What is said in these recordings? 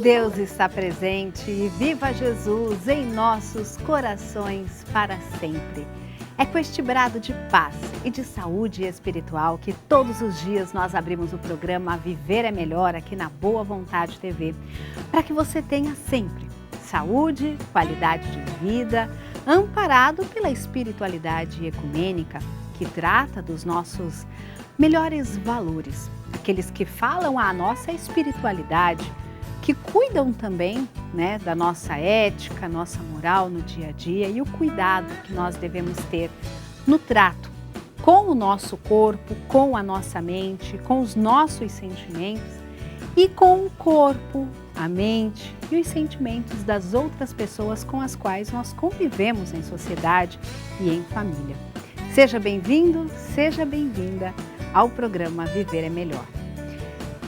Deus está presente e viva Jesus em nossos corações para sempre. É com este brado de paz e de saúde espiritual que todos os dias nós abrimos o programa Viver é Melhor aqui na Boa Vontade TV, para que você tenha sempre saúde, qualidade de vida, amparado pela espiritualidade ecumênica que trata dos nossos melhores valores, aqueles que falam a nossa espiritualidade, que cuidam também, da nossa ética, nossa moral no dia a dia e o cuidado que nós devemos ter no trato com o nosso corpo, com a nossa mente, com os nossos sentimentos e com o corpo, a mente e os sentimentos das outras pessoas com as quais nós convivemos em sociedade e em família. Seja bem-vindo, seja bem-vinda ao programa Viver é Melhor,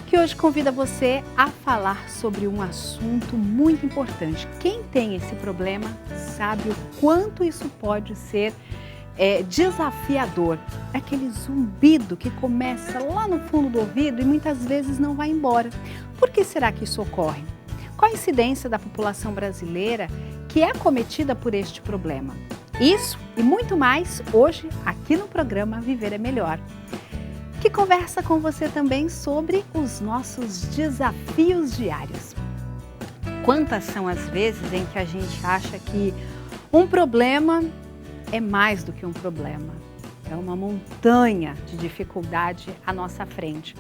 que hoje convida você a falar sobre um assunto muito importante. Quem tem esse problema sabe o quanto isso pode ser desafiador. É aquele zumbido que começa lá no fundo do ouvido e muitas vezes não vai embora. Por que será que isso ocorre? Qual a incidência da população brasileira que é acometida por este problema? Isso e muito mais hoje aqui no programa Viver é Melhor, que conversa com você também sobre os nossos desafios diários. Quantas são as vezes em que a gente acha que um problema é mais do que um problema, é uma montanha de dificuldade à nossa frente.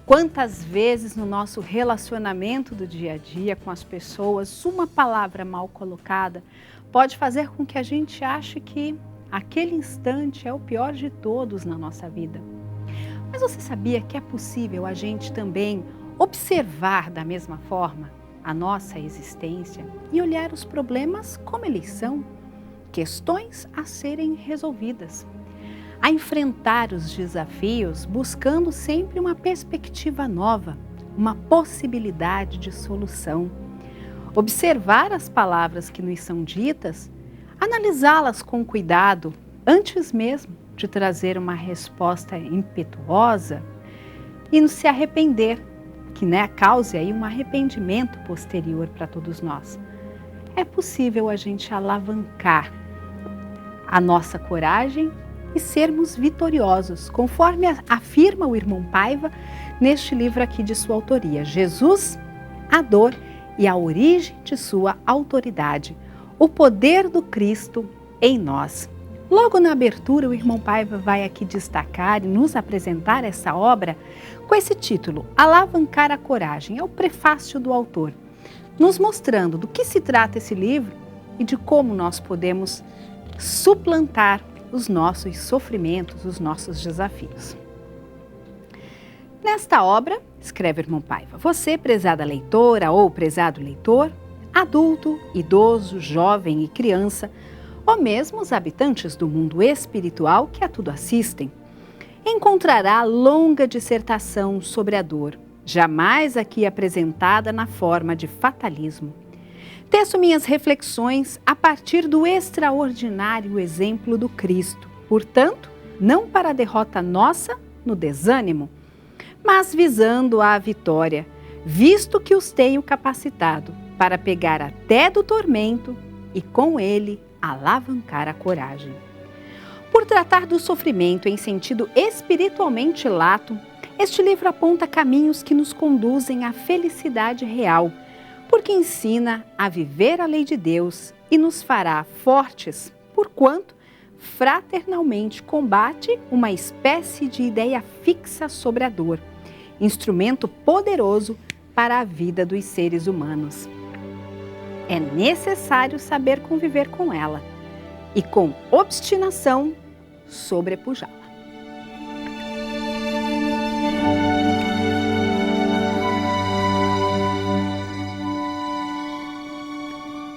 Quantas vezes no nosso relacionamento do dia a dia com as pessoas, uma palavra mal colocada pode fazer com que a gente ache que aquele instante é o pior de todos na nossa vida. Mas você sabia que é possível a gente também observar da mesma forma a nossa existência e olhar os problemas como eles são, questões a serem resolvidas, a enfrentar os desafios buscando sempre uma perspectiva nova, uma possibilidade de solução, observar as palavras que nos são ditas, analisá-las com cuidado antes mesmo de trazer uma resposta impetuosa e não se arrepender, que cause aí um arrependimento posterior para todos nós. É possível a gente alavancar a nossa coragem e sermos vitoriosos, conforme afirma o irmão Paiva neste livro aqui de sua autoria, Jesus, a dor e a origem de sua autoridade, o poder do Cristo em nós. Logo na abertura, o irmão Paiva vai aqui destacar e nos apresentar essa obra com esse título, Alavancar a Coragem. É o prefácio do autor, nos mostrando do que se trata esse livro e de como nós podemos suplantar os nossos sofrimentos, os nossos desafios. Nesta obra, escreve o irmão Paiva, você, prezada leitora ou prezado leitor, adulto, idoso, jovem e criança, ou mesmo os habitantes do mundo espiritual que a tudo assistem, encontrará longa dissertação sobre a dor, jamais aqui apresentada na forma de fatalismo. Teço minhas reflexões a partir do extraordinário exemplo do Cristo, portanto, não para a derrota nossa no desânimo, mas visando a vitória, visto que os tenho capacitado para pegar até do tormento e com ele alavancar a coragem. Por tratar do sofrimento em sentido espiritualmente lato, este livro aponta caminhos que nos conduzem à felicidade real, porque ensina a viver a lei de Deus e nos fará fortes, porquanto fraternalmente combate uma espécie de ideia fixa sobre a dor, instrumento poderoso para a vida dos seres humanos. É necessário saber conviver com ela e, com obstinação, sobrepujá-la.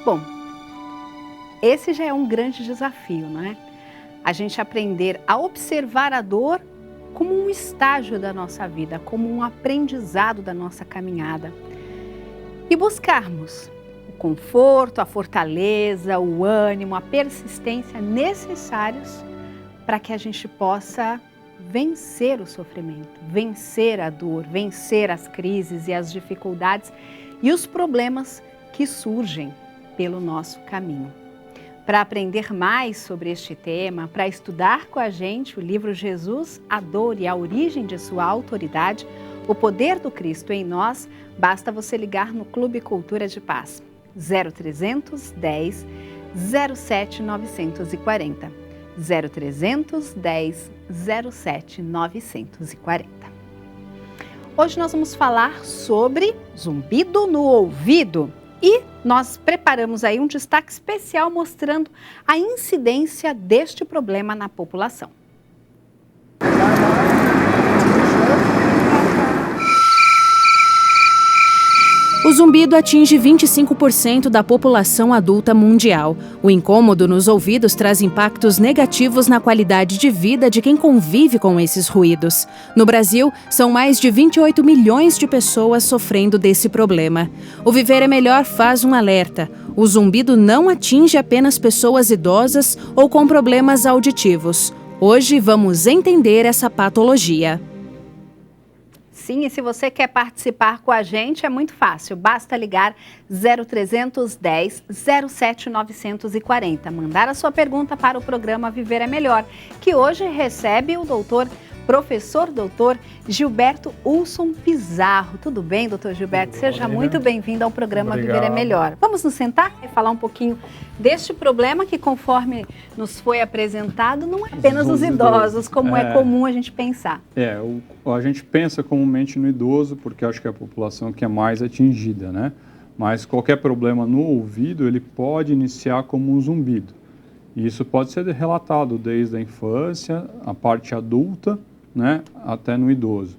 Bom, esse já é um grande desafio, não é? A gente aprender a observar a dor como um estágio da nossa vida, como um aprendizado da nossa caminhada e buscarmos o conforto, a fortaleza, o ânimo, a persistência necessários para que a gente possa vencer o sofrimento, vencer a dor, vencer as crises e as dificuldades e os problemas que surgem pelo nosso caminho. Para aprender mais sobre este tema, para estudar com a gente o livro Jesus, a Dor e a Origem de Sua Autoridade, o Poder do Cristo em Nós, basta você ligar no Clube Cultura de Paz, 0310 07 940, 0310 07 940. Hoje nós vamos falar sobre zumbido no ouvido. E nós preparamos aí um destaque especial mostrando a incidência deste problema na população. O zumbido atinge 25% da população adulta mundial. O incômodo nos ouvidos traz impactos negativos na qualidade de vida de quem convive com esses ruídos. No Brasil, são mais de 28 milhões de pessoas sofrendo desse problema. O Viver é Melhor faz um alerta. O zumbido não atinge apenas pessoas idosas ou com problemas auditivos. Hoje vamos entender essa patologia. Sim, e se você quer participar com a gente, é muito fácil. Basta ligar 0310 07 940. Mandar a sua pergunta para o programa Viver é Melhor, que hoje recebe o professor doutor Gilberto Ulson Pizarro. Tudo bem, doutor Gilberto? Seja muito bem-vindo ao programa Viver é Melhor. Vamos nos sentar e falar um pouquinho deste problema que, conforme nos foi apresentado, não é apenas os idosos, como é comum a gente pensar. A gente pensa comumente no idoso, porque acho que é a população que é mais atingida, né? Mas qualquer problema no ouvido, ele pode iniciar como um zumbido. E isso pode ser relatado desde a infância, a parte adulta, né, até no idoso.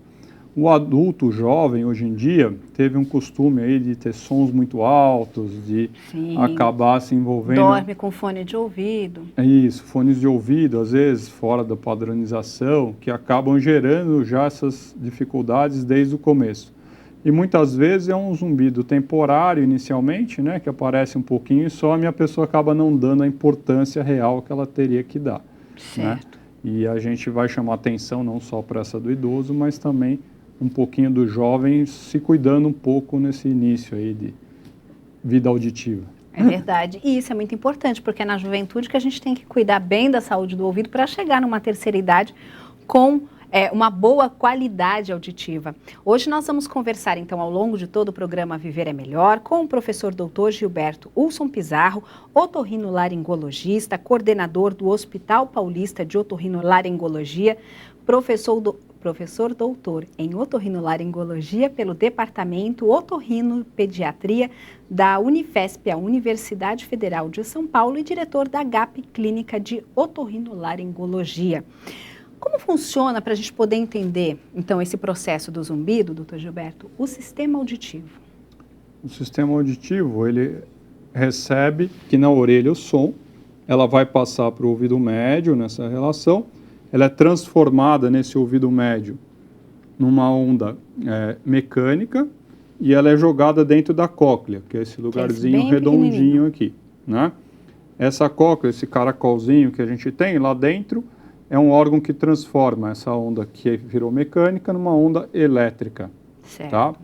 O adulto jovem, hoje em dia, teve um costume aí de ter sons muito altos, de acabar se envolvendo... Dorme com fone de ouvido. É isso, fones de ouvido, às vezes fora da padronização, que acabam gerando já essas dificuldades desde o começo. E muitas vezes é um zumbido temporário inicialmente, né, que aparece um pouquinho e some e a pessoa acaba não dando a importância real que ela teria que dar. Certo. Né? E a gente vai chamar atenção não só para essa do idoso, mas também um pouquinho do jovem se cuidando um pouco nesse início aí de vida auditiva. É verdade. E isso é muito importante, porque é na juventude que a gente tem que cuidar bem da saúde do ouvido para chegar numa terceira idade com uma boa qualidade auditiva. Hoje nós vamos conversar, então, ao longo de todo o programa Viver é Melhor, com o professor doutor Gilberto Ulson Pizarro, otorrinolaringologista, coordenador do Hospital Paulista de Otorrinolaringologia, professor doutor em otorrinolaringologia pelo Departamento Otorrino-Pediatria da Unifesp, a Universidade Federal de São Paulo, e diretor da GAP Clínica de Otorrinolaringologia. Como funciona, para a gente poder entender, então, esse processo do zumbido, doutor Gilberto, o sistema auditivo? O sistema auditivo, ele recebe aqui na orelha o som, ela vai passar para o ouvido médio nessa relação, ela é transformada nesse ouvido médio numa onda mecânica e ela é jogada dentro da cóclea, que é esse lugarzinho redondinho aqui, né? Essa cóclea, esse caracolzinho que a gente tem lá dentro, é um órgão que transforma essa onda que virou mecânica numa onda elétrica. Certo. Tá?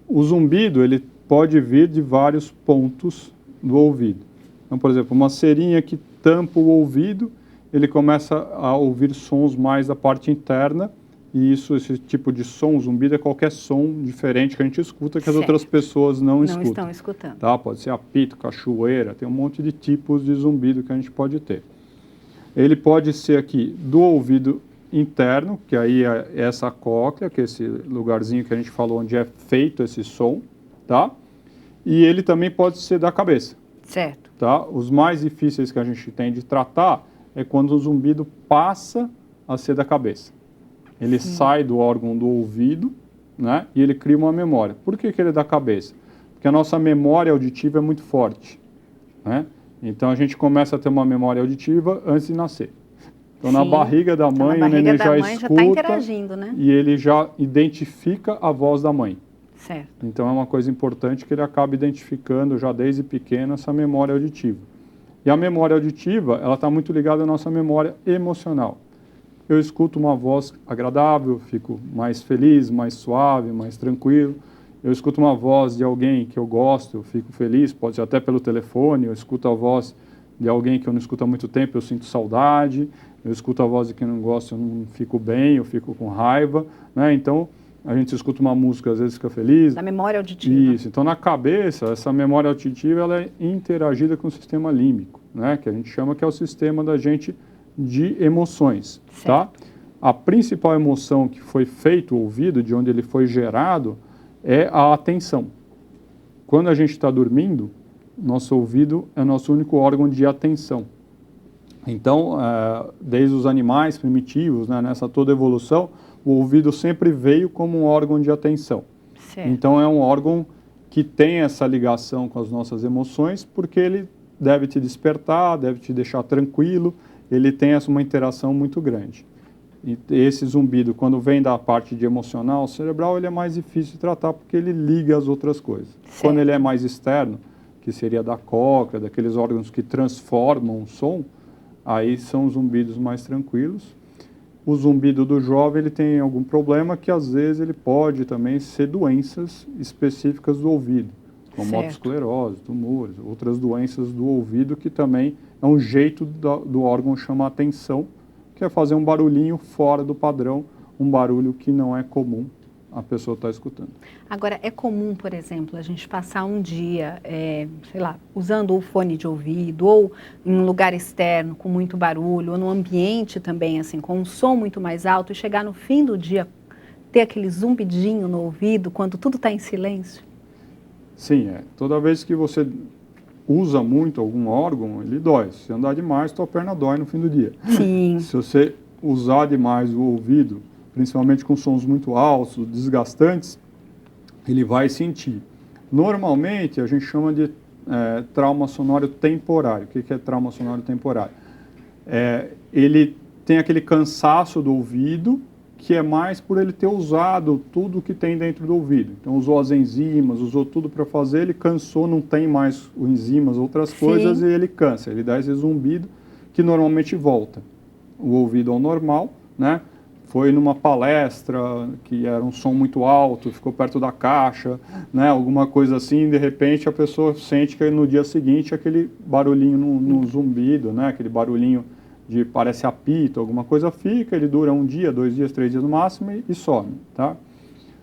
O zumbido, ele pode vir de vários pontos do ouvido. Então, por exemplo, uma cerinha que tampa o ouvido, ele começa a ouvir sons mais da parte interna, e esse tipo de som, zumbido, é qualquer som diferente que a gente escuta que as outras pessoas não escutam. Não estão escutando. Tá? Pode ser apito, cachoeira, tem um monte de tipos de zumbido que a gente pode ter. Ele pode ser aqui do ouvido interno, que aí é essa cóclea, que é esse lugarzinho que a gente falou onde é feito esse som, tá? E ele também pode ser da cabeça. Certo. Tá? Os mais difíceis que a gente tem de tratar é quando o zumbido passa a ser da cabeça. Ele sai do órgão do ouvido, né? E ele cria uma memória. Por que ele é da cabeça? Porque a nossa memória auditiva é muito forte, né? Então, a gente começa a ter uma memória auditiva antes de nascer. Então, na barriga da mãe, o neném já escuta tá interagindo, né? E ele já identifica a voz da mãe. Certo. Então, é uma coisa importante que ele acaba identificando já desde pequeno essa memória auditiva. E a memória auditiva, ela está muito ligada à nossa memória emocional. Eu escuto uma voz agradável, fico mais feliz, mais suave, mais tranquilo. eu escuto uma voz de alguém que eu gosto, eu fico feliz, pode ser até pelo telefone, eu escuto a voz de alguém que eu não escuto há muito tempo, eu sinto saudade, eu escuto a voz de quem eu não gosto, eu não fico bem, eu fico com raiva, né? Então, a gente escuta uma música, às vezes fica feliz. Da memória auditiva. Isso, então na cabeça, essa memória auditiva, ela é interagida com o sistema límbico, né? Que a gente chama que é o sistema da gente de emoções, certo. Tá? A principal emoção que foi feito o ouvido, de onde ele foi gerado, é a atenção. Quando a gente está dormindo, nosso ouvido é nosso único órgão de atenção. Então, desde os animais primitivos, né, nessa toda evolução, o ouvido sempre veio como um órgão de atenção. Certo. Então, é um órgão que tem essa ligação com as nossas emoções, porque ele deve te despertar, deve te deixar tranquilo, ele tem uma interação muito grande. E esse zumbido, quando vem da parte de emocional, cerebral, ele é mais difícil de tratar, porque ele liga as outras coisas. Certo. Quando ele é mais externo, que seria da cóclea, daqueles órgãos que transformam o som, aí são zumbidos mais tranquilos. O zumbido do jovem, ele tem algum problema que às vezes ele pode também ser doenças específicas do ouvido, como otosclerose, tumores, outras doenças do ouvido, que também é um jeito do órgão chamar atenção, que é fazer um barulhinho fora do padrão, um barulho que não é comum a pessoa estar escutando. Agora, é comum, por exemplo, a gente passar um dia, sei lá, usando o fone de ouvido, ou em um lugar externo com muito barulho, ou num ambiente também, assim, com um som muito mais alto, e chegar no fim do dia, ter aquele zumbidinho no ouvido, quando tudo está em silêncio? Sim, toda vez que você usa muito algum órgão, ele dói. Se andar demais, tua perna dói no fim do dia. Sim. Se você usar demais o ouvido, principalmente com sons muito altos, desgastantes, ele vai sentir. Normalmente, a gente chama de trauma sonoro temporário. O que é trauma sonoro temporário? Ele tem aquele cansaço do ouvido, que é mais por ele ter usado tudo que tem dentro do ouvido. Então, usou as enzimas, usou tudo para fazer, ele cansou, não tem mais enzimas, outras coisas, e ele cansa. Ele dá esse zumbido que normalmente volta o ouvido ao normal, né? Foi numa palestra que era um som muito alto, ficou perto da caixa, né? Alguma coisa assim, de repente a pessoa sente que no dia seguinte aquele barulhinho no zumbido, né? Aquele barulhinho de parece apito, alguma coisa fica, ele dura um dia, 2 dias, 3 dias no máximo e some, tá?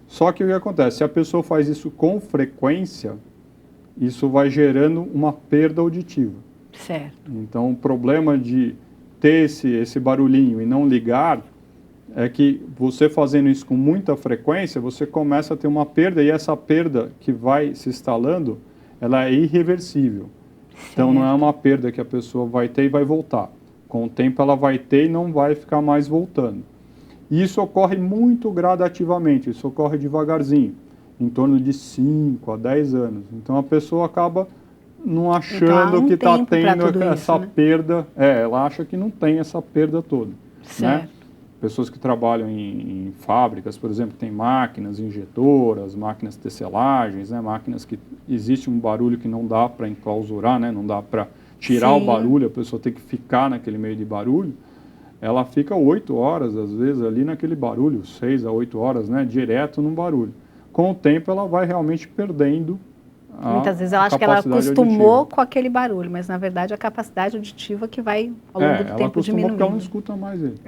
Só que o que acontece? Se a pessoa faz isso com frequência, isso vai gerando uma perda auditiva. Certo. Então, o problema de ter esse barulhinho e não ligar é que você fazendo isso com muita frequência, você começa a ter uma perda, e essa perda que vai se instalando, ela é irreversível. Certo. Então, não é uma perda que a pessoa vai ter e vai voltar. Com o tempo ela vai ter e não vai ficar mais voltando. E isso ocorre muito gradativamente, isso ocorre devagarzinho, em torno de 5 a 10 anos. Então a pessoa acaba não achando que está tendo essa perda, ela acha que não tem essa perda toda. Certo. Né? Pessoas que trabalham em fábricas, por exemplo, tem máquinas injetoras, máquinas de tecelagens, né? Máquinas que existe um barulho que não dá para enclausurar, né? Não dá para tirar o barulho, a pessoa tem que ficar naquele meio de barulho, ela fica 8 horas, às vezes, ali naquele barulho, 6 a 8 horas, né, direto no barulho. Com o tempo, ela vai realmente perdendo a Muitas vezes ela acha que ela acostumou com aquele barulho, mas, na verdade, a capacidade auditiva que vai, ao longo do tempo, diminuindo. Porque ela não escuta mais ele.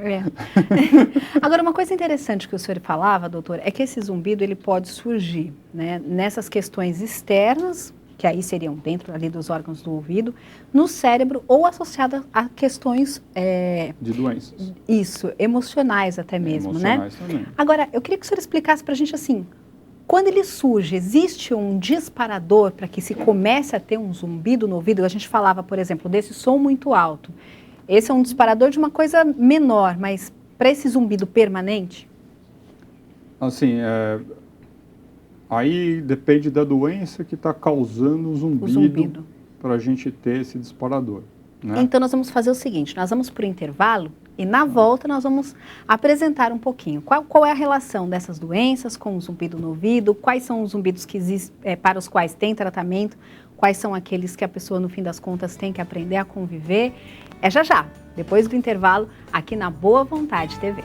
Agora, uma coisa interessante que o senhor falava, doutor, é que esse zumbido, ele pode surgir, né, nessas questões externas, que aí seriam dentro ali dos órgãos do ouvido, no cérebro, ou associada a questões... de doenças. Isso, emocionais até mesmo, emocionais, né? Também. Agora, eu queria que o senhor explicasse para a gente assim, quando ele surge, existe um disparador para que se comece a ter um zumbido no ouvido? A gente falava, por exemplo, desse som muito alto. Esse é um disparador de uma coisa menor, mas para esse zumbido permanente? Assim, aí depende da doença que está causando o zumbido para a gente ter esse disparador. Né? Então, nós vamos fazer o seguinte, nós vamos para o intervalo e na volta nós vamos apresentar um pouquinho qual é a relação dessas doenças com o zumbido no ouvido, quais são os zumbidos que para os quais tem tratamento, quais são aqueles que a pessoa, no fim das contas, tem que aprender a conviver. É já já, depois do intervalo, aqui na Boa Vontade TV.